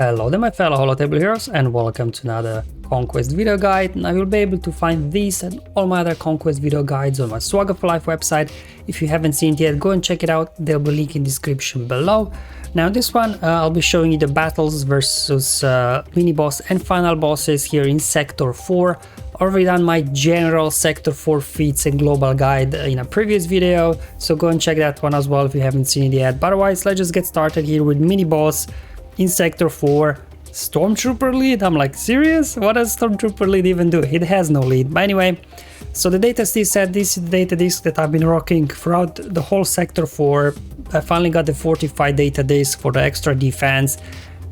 Hello there my fellow holotable heroes and welcome to another Conquest video guide. Now you'll be able to find these and all my other Conquest video guides on my SWGOH for Life website. If you haven't seen it yet, go and check it out, there'll be a link in the description below. Now this one I'll be showing you the battles versus mini boss and final bosses here in Sector 4. Already done my general Sector 4 feats and global guide in a previous video, so go and check that one as well if you haven't seen it yet. But otherwise, let's just get started here with mini boss in Sector 4. Stormtrooper lead? I'm like, serious? What does Stormtrooper lead even do? It has no lead. But anyway, so the data still said this is the data disk that I've been rocking throughout the whole Sector 4. I finally got the fortified data disk for the extra defense.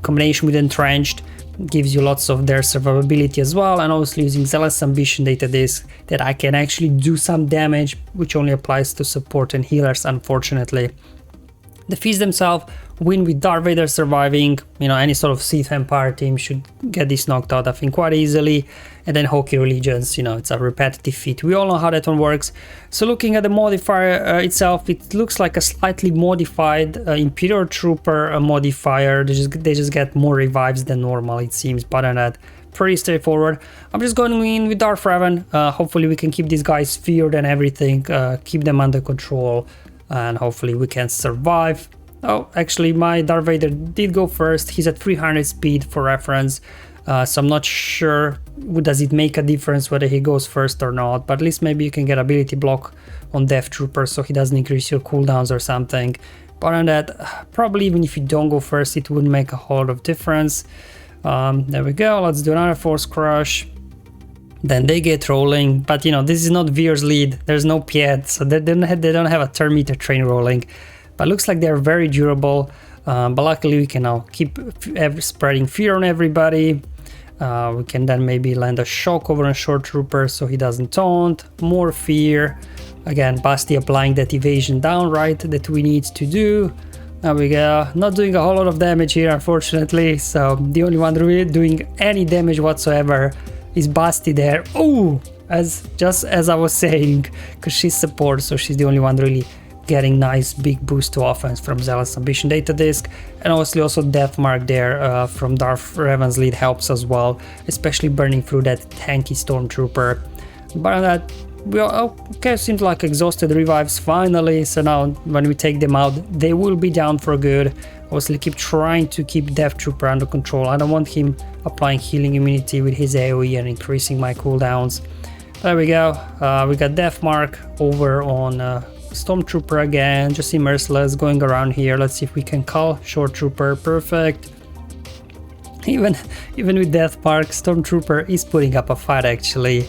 Combination with entrenched gives you lots of their survivability as well, and obviously using Zealous Ambition data disk that I can actually do some damage, which only applies to support and healers, unfortunately. The feats themselves win with Darth Vader surviving. You know, any sort of Sith Empire team should get this knocked out, I think, quite easily. And then Hokey Allegiance, you know, it's a repetitive feat. We all know how that one works. So looking at the modifier itself, it looks like a slightly modified Imperial Trooper modifier. They just get more revives than normal, it seems. But other than that, pretty straightforward. I'm just going in with Darth Revan. Hopefully we can keep these guys feared and everything, keep them under control, and hopefully we can survive. Oh, actually my Darth Vader did go first. He's at 300 speed for reference, so I'm not sure does it make a difference whether he goes first or not, but at least maybe you can get ability block on Death Trooper so he doesn't increase your cooldowns or something. But on that, probably even if you don't go first, it wouldn't make a whole lot of difference. There we go. Let's do another Force Crush. Then they get rolling, but you know, this is not Veers lead, there's no Piet, so they don't have a turn meter train rolling, but looks like they're very durable. But luckily we can now keep spreading fear on everybody. We can then maybe land a shock over a short trooper so he doesn't taunt. More fear. Again, Basti applying that evasion down right that we need to do. There we go. Not doing a whole lot of damage here, unfortunately, so the only one really doing any damage whatsoever is Basti there. Oh, just as I was saying, because she's support, so she's the only one really getting nice big boost to offense from Zealous Ambition data disk, and obviously also Death Mark there from Darth Revan's lead helps as well, especially burning through that tanky Stormtrooper. But on that, we are, okay, seems like exhausted revives finally, so now when we take them out, they will be down for good. Obviously keep trying to keep Death Trooper under control. I don't want him applying healing immunity with his AoE and increasing my cooldowns. There we go. We got Death Mark over on Stormtrooper again. Just see Merciless going around here. Let's see if we can call Short Trooper. Perfect. Even with Death Mark, Stormtrooper is putting up a fight actually.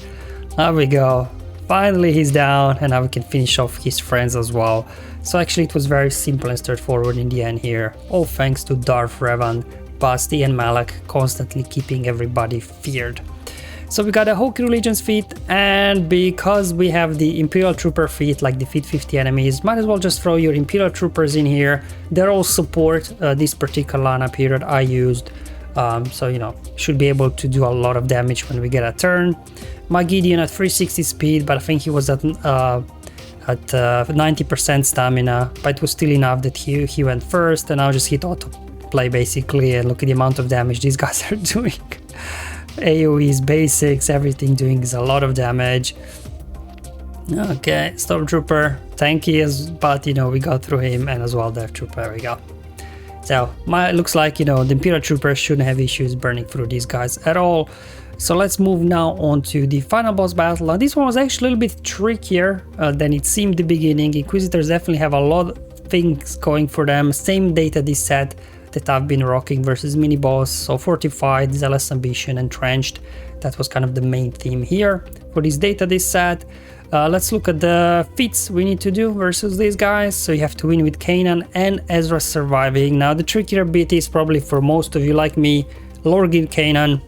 There we go. Finally he's down, and now we can finish off his friends as well. So actually it was very simple and straightforward in the end here. All thanks to Darth Revan, Basti and Malak constantly keeping everybody feared. So we got a Hokey Allegiance feat, and because we have the Imperial Trooper feat, like defeat 50 enemies, might as well just throw your Imperial Troopers in here. They're all support this particular lineup here that I used. So you know, should be able to do a lot of damage when we get a turn. My Gideon at 360 speed, but I think he was at 90% stamina, but it was still enough that he went first, and I'll just hit auto play basically, and look at the amount of damage these guys are doing. AoEs, basics, everything doing is a lot of damage. Okay, Stormtrooper, tanky, but you know, we got through him, and as well Death Trooper, there we go. So looks like, you know, the Imperial Troopers shouldn't have issues burning through these guys at all. So let's move now on to the final boss battle. Now this one was actually a little bit trickier than it seemed at the beginning. Inquisitors definitely have a lot of things going for them. Same data this set that I've been rocking versus mini boss. So fortified, Zealous Ambition, entrenched. That was kind of the main theme here for this data this set. Let's look at the feats we need to do versus these guys. So you have to win with Kanan and Ezra surviving. Now the trickier bit is probably for most of you like me, Lorgin Kanan.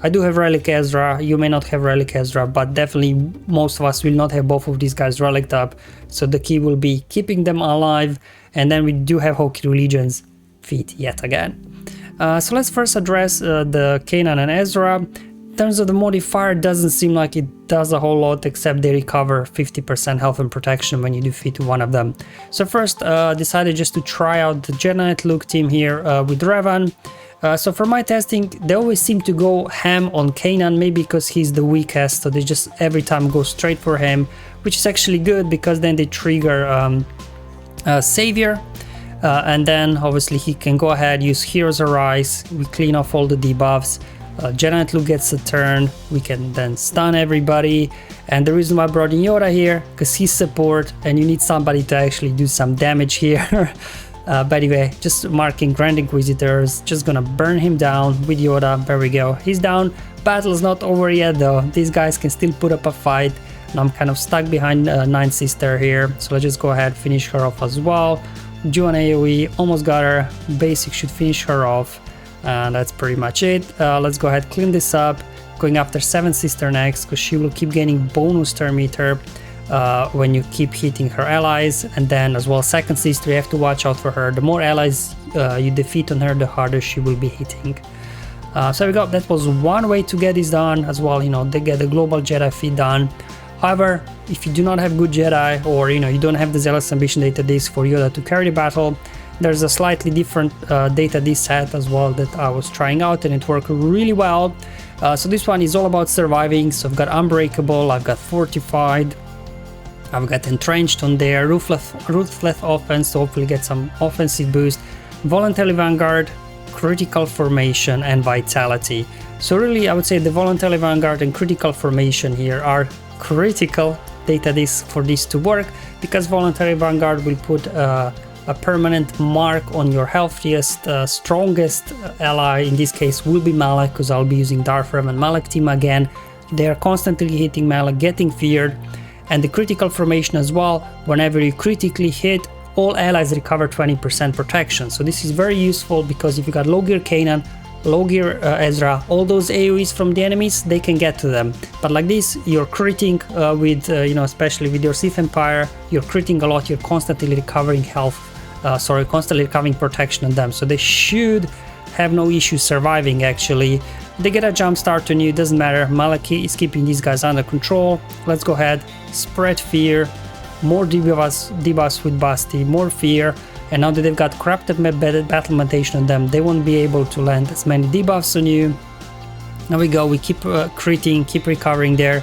I do have Relic Ezra, you may not have Relic Ezra, but definitely most of us will not have both of these guys relicked up. So the key will be keeping them alive, and then we do have Hokey Allegiance feat yet again. So let's first address the Kanan and Ezra. In terms of the modifier, it doesn't seem like it does a whole lot, except they recover 50% health and protection when you defeat one of them. So first decided just to try out the Jedi Knight look team here with Revan. So for my testing, they always seem to go ham on Kanan, maybe because he's the weakest, so they just every time go straight for him, which is actually good because then they trigger Savior, and then obviously he can go ahead, use Heroes Arise, we clean off all the debuffs, Jedi Knight Luke gets a turn, we can then stun everybody, and the reason why I brought in Yoda here, because he's support and you need somebody to actually do some damage here. But anyway, just marking Grand Inquisitors, just gonna burn him down with Yoda. There we go, he's down. Battle's not over yet though, these guys can still put up a fight, and I'm kind of stuck behind Ninth Sister here, so let's just go ahead, finish her off as well. Do an AoE, almost got her, basic should finish her off, and that's pretty much it. Let's go ahead, clean this up, going after 7th Sister next, because she will keep gaining bonus turn meter when you keep hitting her allies, and then as well 2nd Sister, you have to watch out for her. The more allies you defeat on her, the harder she will be hitting. So there we go, that was one way to get this done as well, you know, they get the global Jedi feat done. However, if you do not have good Jedi, or you know, you don't have the Zealous Ambition data disc for Yoda to carry the battle, there's a slightly different data disc set as well that I was trying out, and it worked really well. So this one is all about surviving, so I've got Unbreakable, I've got Fortified, I've got Entrenched on there, Ruthless Offense to hopefully get some offensive boost, Voluntary Vanguard, Critical Formation, and Vitality. So really I would say the Voluntary Vanguard and Critical Formation here are critical data disc for this to work, because Voluntary Vanguard will put a permanent mark on your healthiest, strongest ally. In this case will be Malak, because I'll be using Darth, Revan, Malak team again. They are constantly hitting Malak, getting feared. And the Critical Formation as well, whenever you critically hit, all allies recover 20% protection. So this is very useful, because if you got low gear Kanan, low gear Ezra, all those AoEs from the enemies, they can get to them. But like this, you're critting with, you know, especially with your Sith Empire, you're critting a lot, you're constantly recovering health, constantly recovering protection on them. So they should have no issues surviving actually. They get a jump start on you, doesn't matter. Malaki is keeping these guys under control. Let's go ahead, spread fear, more debuffs with Basti, more fear. And now that they've got corrupted battle mentation on them, they won't be able to land as many debuffs on you. There we go, we keep critting, keep recovering their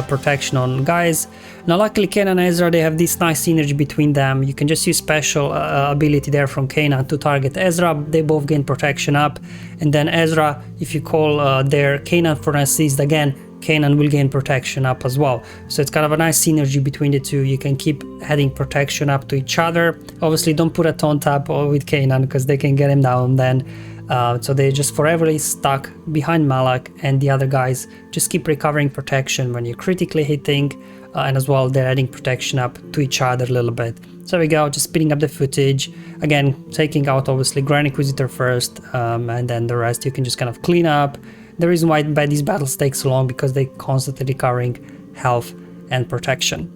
protection on guys. Now luckily Kanan and Ezra, they have this nice synergy between them. You can just use special ability there from Kanan to target Ezra. They both gain protection up, and then Ezra, if you call their Kanan for an assist again, Kanan will gain protection up as well. So it's kind of a nice synergy between the two. You can keep adding protection up to each other. Obviously don't put a taunt up with Kanan, because they can get him down then. So they just forever stuck behind Malak, and the other guys just keep recovering protection when you're critically hitting, and as well they're adding protection up to each other a little bit. So there we go, just speeding up the footage. Again, taking out obviously Grand Inquisitor first, and then the rest you can just kind of clean up. The reason why these battles take so long, because they constantly recovering health and protection.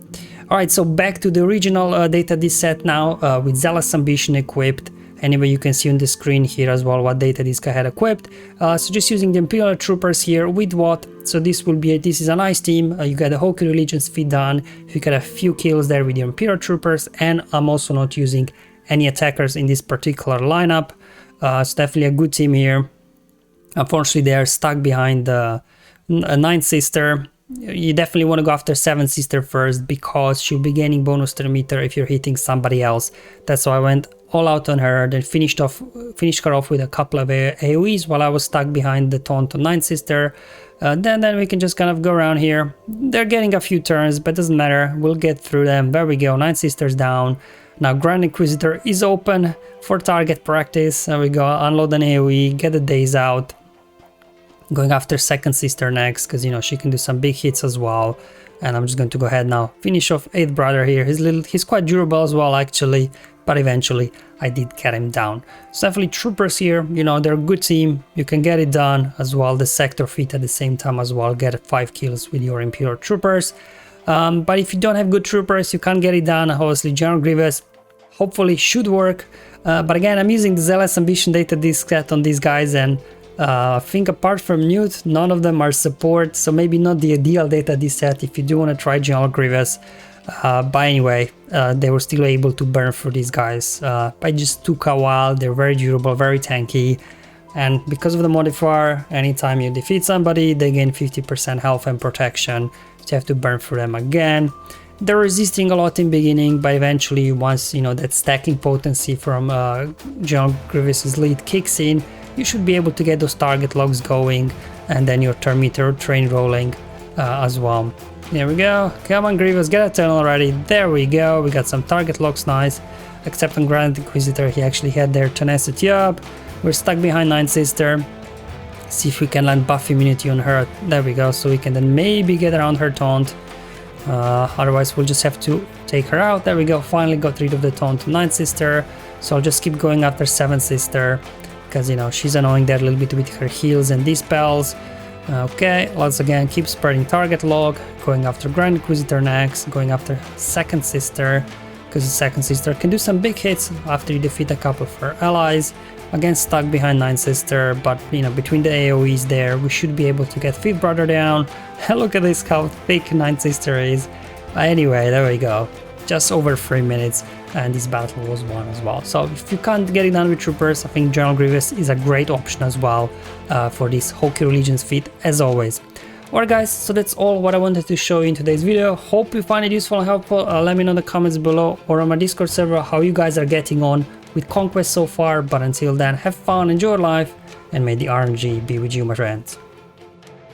Alright, so back to the original data disc set now, with Zealous Ambition equipped. Anyway, you can see on the screen here as well what data disc I had equipped. So just using the Imperial Troopers here with what? So this is a nice team. You got the Hokey Religions feat done. You got a few kills there with your Imperial Troopers, and I'm also not using any attackers in this particular lineup. It's definitely a good team here. Unfortunately, they are stuck behind the 9th Sister. You definitely want to go after 7th Sister first, because she'll be gaining bonus turn meter if you're hitting somebody else. That's why I went all out on her, then finished her off with a couple of AoEs while I was stuck behind the taunt on 9th Sister. Then we can just kind of go around here. They're getting a few turns, but doesn't matter. We'll get through them. There we go, 9th Sister's down. Now Grand Inquisitor is open for target practice. There we go, unload an AoE, get the days out. Going after 2nd Sister next, because you know she can do some big hits as well. And I'm just going to go ahead now, finish off 8th brother here. He's quite durable as well actually, but eventually I did get him down. So definitely Troopers here, you know, they're a good team. You can get it done as well. The Sector feat at the same time as well, get 5 kills with your Imperial Troopers. But if you don't have good Troopers, you can't get it done. Obviously General Grievous hopefully should work. But again, I'm using the Zealous Ambition data disc set on these guys, and I think apart from Newt, none of them are support, so maybe not the ideal data disc set if you do want to try General Grievous. But anyway, they were still able to burn through these guys. But it just took a while. They're very durable, very tanky. and because of the modifier, anytime you defeat somebody, they gain 50% health and protection, so you have to burn through them again. They're resisting a lot in beginning, but eventually once you know that stacking potency from General Grievous's lead kicks in, you should be able to get those target locks going, and then your turn meter train rolling as well. There we go. Come on, Grievous, get a turn already. There we go. We got some target locks, nice. Except on Grand Inquisitor, he actually had their tenacity up. We're stuck behind Ninth Sister. See if we can land buff immunity on her. There we go. So we can then maybe get around her taunt. Otherwise, we'll just have to take her out. There we go. Finally got rid of the taunt on Ninth Sister. So I'll just keep going after Seventh Sister, because you know she's annoying there a little bit with her heals and dispels. Okay, let's again keep spreading target log, going after Grand Inquisitor next, going after Second Sister, because the Second Sister can do some big hits after you defeat a couple of her allies. Again, stuck behind Ninth Sister, but you know, between the AoEs there, we should be able to get Fifth Brother down. Look at this, how thick Ninth Sister is. Anyway, there we go. Just over 3 minutes, and this battle was won as well. So if you can't get it done with troopers, I think General Grievous is a great option as well for this Hokey Religions feat, as always. Alright guys, so that's all what I wanted to show you in today's video. Hope you find it useful and helpful. Let me know in the comments below or on my Discord server how you guys are getting on with Conquest so far. But until then, have fun, enjoy life, and may the RNG be with you, my friends.